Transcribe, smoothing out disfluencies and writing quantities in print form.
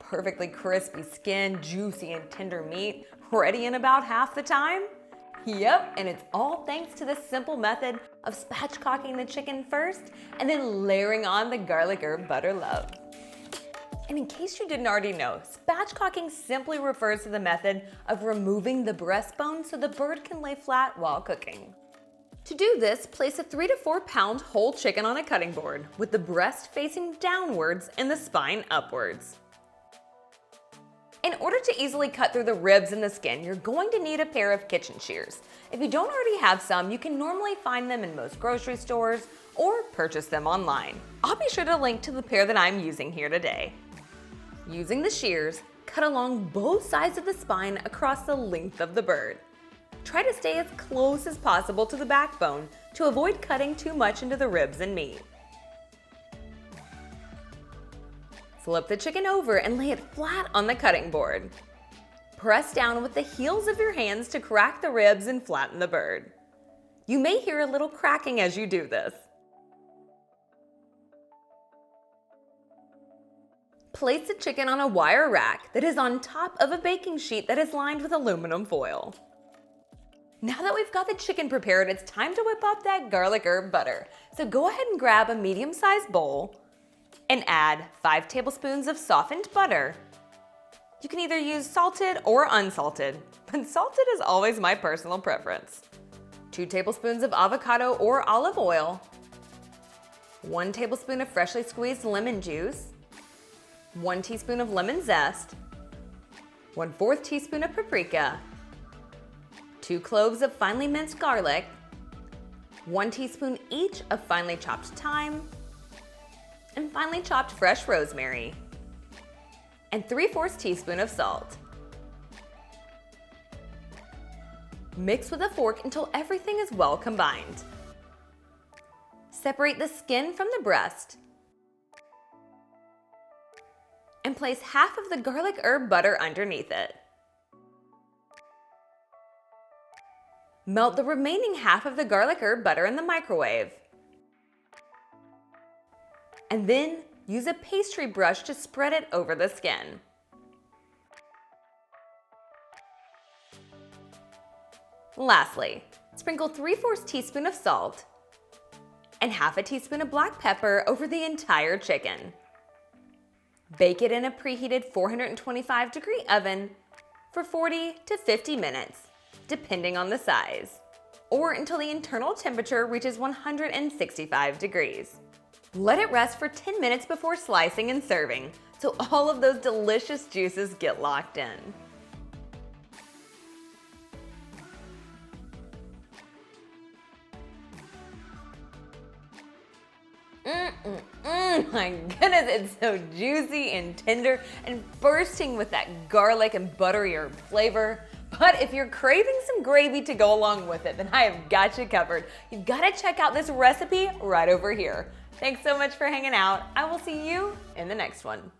perfectly crispy skin, juicy and tender meat, ready in about half the time? Yep, and it's all thanks to the simple method of spatchcocking the chicken first and then layering on the garlic herb butter love. And in case you didn't already know, spatchcocking simply refers to the method of removing the breastbone so the bird can lay flat while cooking. To do this, place a 3 to 4 pound whole chicken on a cutting board with the breast facing downwards and the spine upwards. In order to easily cut through the ribs and the skin, you're going to need a pair of kitchen shears. If you don't already have some, you can normally find them in most grocery stores or purchase them online. I'll be sure to link to the pair that I'm using here today. Using the shears, cut along both sides of the spine across the length of the bird. Try to stay as close as possible to the backbone to avoid cutting too much into the ribs and meat. Flip the chicken over and lay it flat on the cutting board. Press down with the heels of your hands to crack the ribs and flatten the bird. You may hear a little cracking as you do this. Place the chicken on a wire rack that is on top of a baking sheet that is lined with aluminum foil. Now that we've got the chicken prepared, it's time to whip up that garlic herb butter. So go ahead and grab a medium-sized bowl and add 5 tablespoons of softened butter. You can either use salted or unsalted, but salted is always my personal preference. 2 tablespoons of avocado or olive oil, 1 tablespoon of freshly squeezed lemon juice, 1 teaspoon of lemon zest, 1/4 teaspoon of paprika, 2 cloves of finely minced garlic, 1 teaspoon each of finely chopped thyme, and finely chopped fresh rosemary, and 3/4 teaspoon of salt. Mix with a fork until everything is well combined. Separate the skin from the breast and place half of the garlic herb butter underneath it. Melt the remaining half of the garlic herb butter in the microwave. And then use a pastry brush to spread it over the skin. Lastly, sprinkle 3/4 teaspoon of salt and half a teaspoon of black pepper over the entire chicken. Bake it in a preheated 425-degree oven for 40 to 50 minutes, depending on the size, or until the internal temperature reaches 165 degrees. Let it rest for 10 minutes before slicing and serving, so all of those delicious juices get locked in. My goodness, it's so juicy and tender and bursting with that garlic and buttery herb flavor. But if you're craving some gravy to go along with it, then I have got you covered. You've got to check out this recipe right over here. Thanks so much for hanging out. I will see you in the next one.